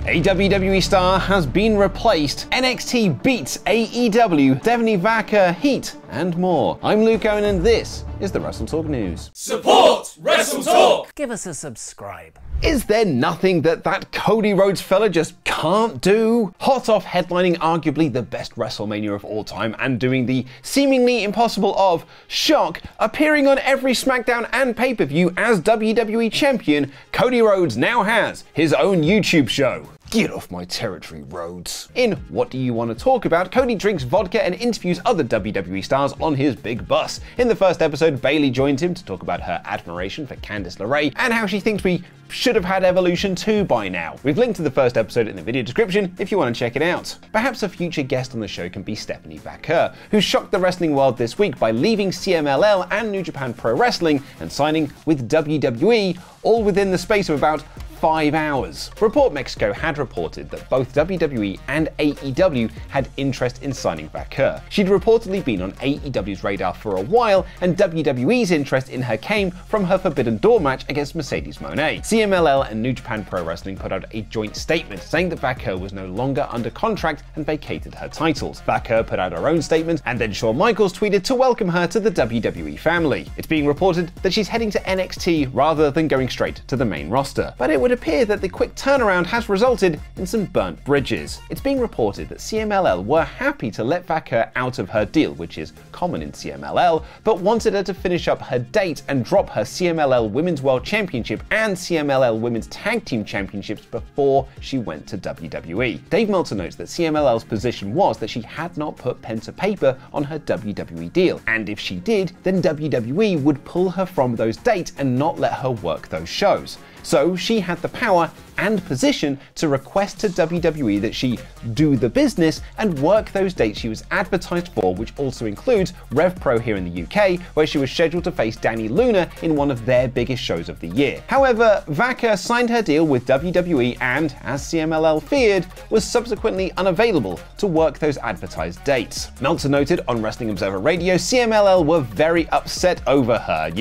A WWE star has been replaced, NXT beats AEW, Stephanie Vaquer heat, and more. I'm Luke Owen and this is the WrestleTalk News. Support WrestleTalk! Give us a subscribe. Is there nothing that Cody Rhodes fella just can't do? Hot off headlining arguably the best WrestleMania of all time and doing the seemingly impossible of, shock, appearing on every SmackDown and pay-per-view as WWE Champion, Cody Rhodes now has his own YouTube show. Get off my territory, Rhodes. In What Do You Want to Talk About, Cody drinks vodka and interviews other WWE stars on his big bus. In the first episode, Bayley joins him to talk about her admiration for Candice LeRae and how she thinks we should have had Evolution 2 by now. We've linked to the first episode in the video description if you want to check it out. Perhaps a future guest on the show can be Stephanie Vaquer, who shocked the wrestling world this week by leaving CMLL and New Japan Pro Wrestling and signing with WWE, all within the space of about 5 hours. Report Mexico had reported that both WWE and AEW had interest in signing Vaquer. She'd reportedly been on AEW's radar for a while, and WWE's interest in her came from her Forbidden Door match against Mercedes Moné. CMLL and New Japan Pro Wrestling put out a joint statement saying that Vaquer was no longer under contract and vacated her titles. Vaquer put out her own statement, and then Shawn Michaels tweeted to welcome her to the WWE family. It's being reported that she's heading to NXT rather than going straight to the main roster. But it would appear that the quick turnaround has resulted in some burnt bridges. It's being reported that CMLL were happy to let Vaquer out of her deal, which is common in CMLL, but wanted her to finish up her date and drop her CMLL Women's World Championship and CMLL Women's Tag Team Championships before she went to WWE. Dave Meltzer notes that CMLL's position was that she had not put pen to paper on her WWE deal, and if she did, then WWE would pull her from those dates and not let her work those shows. So she had the power and position to request to WWE that she do the business and work those dates she was advertised for, which also includes Rev Pro here in the UK, where she was scheduled to face Dani Luna in one of their biggest shows of the year. However, Vaquer signed her deal with WWE and, as CMLL feared, was subsequently unavailable to work those advertised dates. Meltzer noted on Wrestling Observer Radio, CMLL were very upset over her,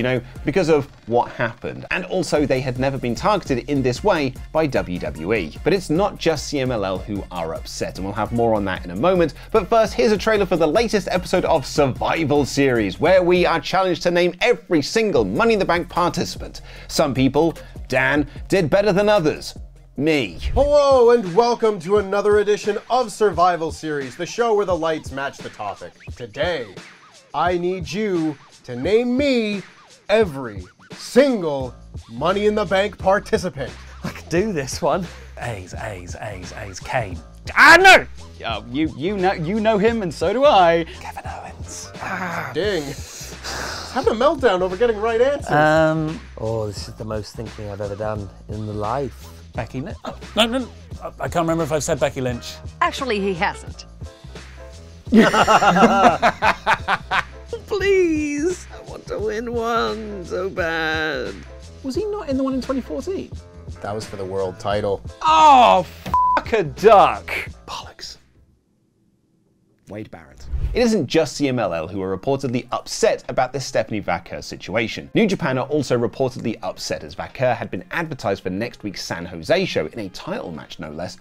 because of what happened, and also they had never been targeted in this way by WWE. But it's not just CMLL who are upset, and we'll have more on that in a moment. But first, here's a trailer for the latest episode of Survival Series, where we are challenged to name every single Money in the Bank participant. Some people, Dan, did better than others. Me. Hello and welcome to another edition of Survival Series, the show where the lights match the topic. Today, I need you to name me every single Money in the Bank participant. I could do this one. A's, Kane. Ah, no! You know him and so do I. Kevin Owens. Ding. Having a meltdown over getting right answers. Oh, this is the most thinking I've ever done in my life. Becky Lynch. Oh, no. I can't remember if I've said Becky Lynch. Actually, he hasn't. Please, I want to win one so bad. Was he not in the one in 2014? That was for the world title. Oh, fuck a duck. Bollocks. Wade Barrett. It isn't just CMLL who are reportedly upset about this Stephanie Vaquer situation. New Japan are also reportedly upset as Vaquer had been advertised for next week's San Jose show in a title match, no less,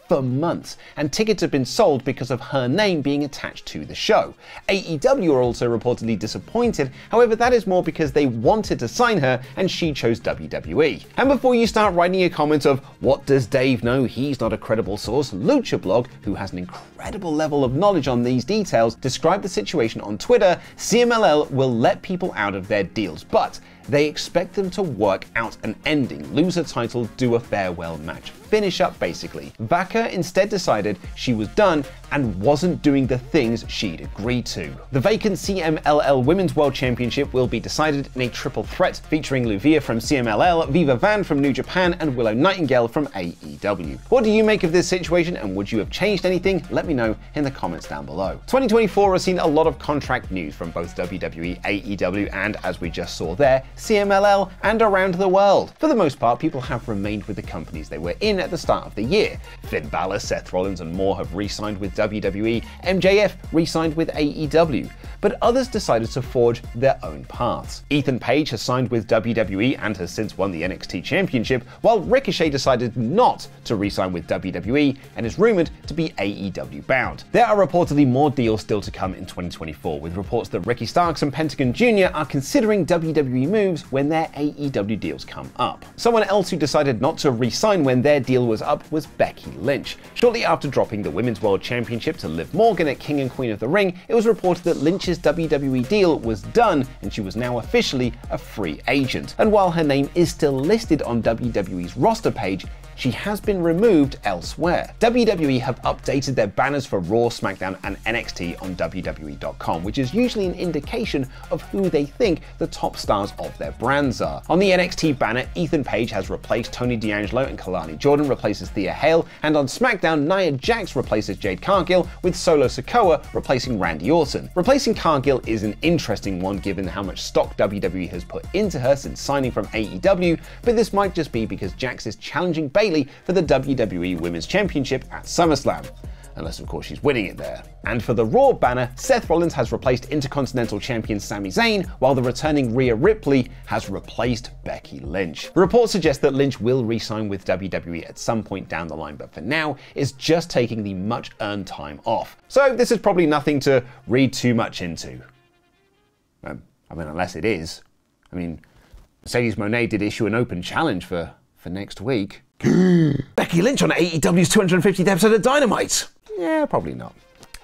for months, and tickets have been sold because of her name being attached to the show. AEW are also reportedly disappointed, however that is more because they wanted to sign her and she chose WWE. And before you start writing your comments of, what does Dave know, he's not a credible source, Lucha Blog, who has an incredible level of knowledge on these details, described the situation on Twitter. CMLL will let people out of their deals, but they expect them to work out an ending, lose a title, do a farewell match, finish up basically. Vaquer instead decided she was done and wasn't doing the things she'd agreed to. The vacant CMLL Women's World Championship will be decided in a triple threat featuring Luvia from CMLL, Viva Van from New Japan, and Willow Nightingale from AEW. What do you make of this situation, and would you have changed anything? Let me know in the comments down below. 2024 has seen a lot of contract news from both WWE, AEW, and as we just saw there, CMLL and around the world. For the most part, people have remained with the companies they were in at the start of the year. Finn Balor, Seth Rollins, and more have re-signed with WWE, MJF re-signed with AEW. But others decided to forge their own paths. Ethan Page has signed with WWE and has since won the NXT Championship, while Ricochet decided not to re-sign with WWE and is rumored to be AEW bound. There are reportedly more deals still to come in 2024, with reports that Ricky Starks and Pentagon Jr. are considering WWE moves when their AEW deals come up. Someone else who decided not to re-sign when their deal was up was Becky Lynch. Shortly after dropping the Women's World Championship to Liv Morgan at King and Queen of the Ring, it was reported that Lynch's WWE deal was done and she was now officially a free agent. And while her name is still listed on WWE's roster page, she has been removed elsewhere. WWE have updated their banners for Raw, SmackDown, and NXT on WWE.com, which is usually an indication of who they think the top stars of their brands are. On the NXT banner, Ethan Page has replaced Tony D'Angelo and Kalani Jordan replaces Thea Hale, and on SmackDown, Nia Jax replaces Jade Cargill, with Solo Sikoa replacing Randy Orton. Replacing Cargill is an interesting one given how much stock WWE has put into her since signing from AEW, but this might just be because Jax is challenging Bayley for the WWE Women's Championship at SummerSlam. Unless of course she's winning it there. And for the Raw banner, Seth Rollins has replaced Intercontinental Champion Sami Zayn, while the returning Rhea Ripley has replaced Becky Lynch. Reports suggest that Lynch will re-sign with WWE at some point down the line, but for now is just taking the much-earned time off. So this is probably nothing to read too much into. I mean, unless it is. I mean, Mercedes Moné did issue an open challenge for next week. Becky Lynch on AEW's 250th episode of Dynamite? Yeah, probably not.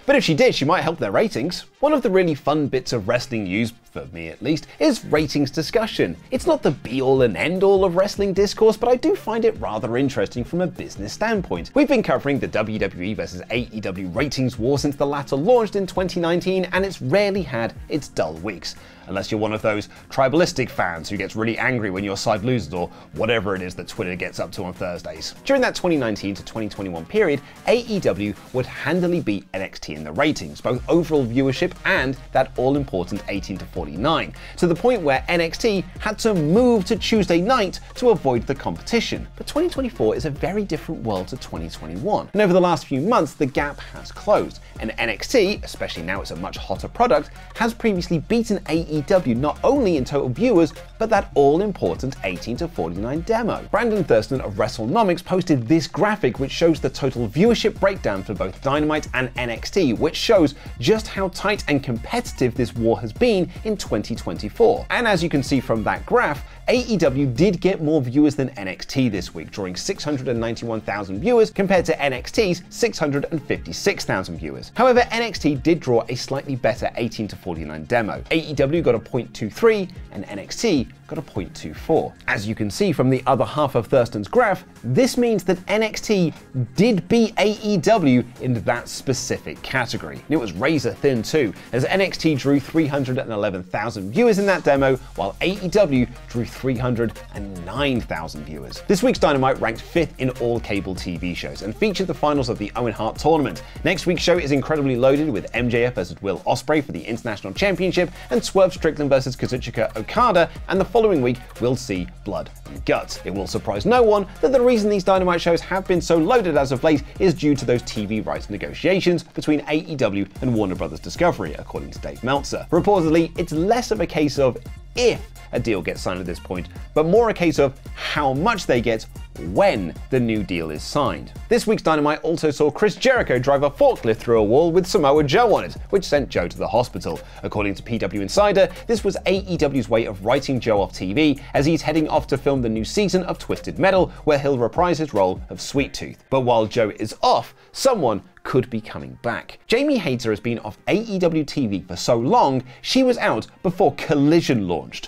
But if she did, she might help their ratings. One of the really fun bits of wrestling news, for me at least, is ratings discussion. It's not the be-all and end-all of wrestling discourse, but I do find it rather interesting from a business standpoint. We've been covering the WWE versus AEW ratings war since the latter launched in 2019, and it's rarely had its dull weeks. Unless you're one of those tribalistic fans who gets really angry when your side loses or whatever it is that Twitter gets up to on Thursdays. During that 2019 to 2021 period, AEW would handily beat NXT in the ratings, both overall viewership and that all-important 18 to 49, to the point where NXT had to move to Tuesday night to avoid the competition. But 2024 is a very different world to 2021, and over the last few months the gap has closed, and NXT, especially now it's a much hotter product, has previously beaten AEW not only in total viewers, but that all-important 18 to 49 demo. Brandon Thurston of WrestleNomics posted this graphic which shows the total viewership breakdown for both Dynamite and NXT, which shows just how tight and competitive this war has been in 2024. And as you can see from that graph, AEW did get more viewers than NXT this week, drawing 691,000 viewers compared to NXT's 656,000 viewers. However, NXT did draw a slightly better 18 to 49 demo. AEW got a 0.23 and NXT got a 0.24. As you can see from the other half of Thurston's graph, this means that NXT did beat AEW in that specific category. And it was razor thin too, as NXT drew 311,000 viewers in that demo, while AEW drew 309,000 viewers. This week's Dynamite ranked 5th in all cable TV shows and featured the finals of the Owen Hart tournament. Next week's show is incredibly loaded with MJF versus Will Ospreay for the International Championship and Swerve Strickland versus Kazuchika Okada, and the following week we'll see blood and guts. It will surprise no one that the reason these Dynamite shows have been so loaded as of late is due to those TV rights negotiations between AEW and Warner Bros. Discovery, according to Dave Meltzer. Reportedly, it's less of a case of if a deal gets signed at this point, but more a case of how much they get when the new deal is signed. This week's Dynamite also saw Chris Jericho drive a forklift through a wall with Samoa Joe on it, which sent Joe to the hospital. According to PW Insider, this was AEW's way of writing Joe off TV, as he's heading off to film the new season of Twisted Metal, where he'll reprise his role of Sweet Tooth. But while Joe is off, someone could be coming back. Jamie Hayter has been off AEW TV for so long, she was out before Collision launched.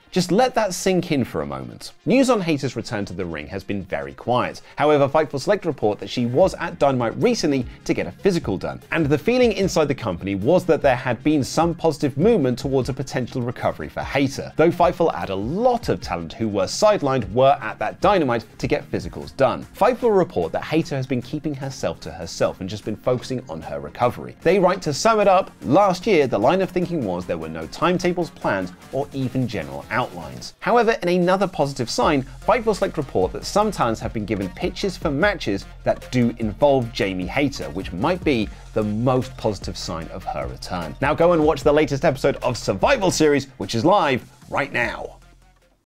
Just let that sink in for a moment. News on Hayter's return to the ring has been very quiet. However, Fightful Select report that she was at Dynamite recently to get a physical done. And the feeling inside the company was that there had been some positive movement towards a potential recovery for Hayter. Though Fightful add a lot of talent who were sidelined were at that Dynamite to get physicals done. Fightful report that Hayter has been keeping herself to herself and just been focusing on her recovery. They write, to sum it up, last year the line of thinking was there were no timetables planned or even general outlines. However, in another positive sign, Fightful Select report that some talents have been given pitches for matches that do involve Jamie Hayter, which might be the most positive sign of her return. Now go and watch the latest episode of Survival Series, which is live right now.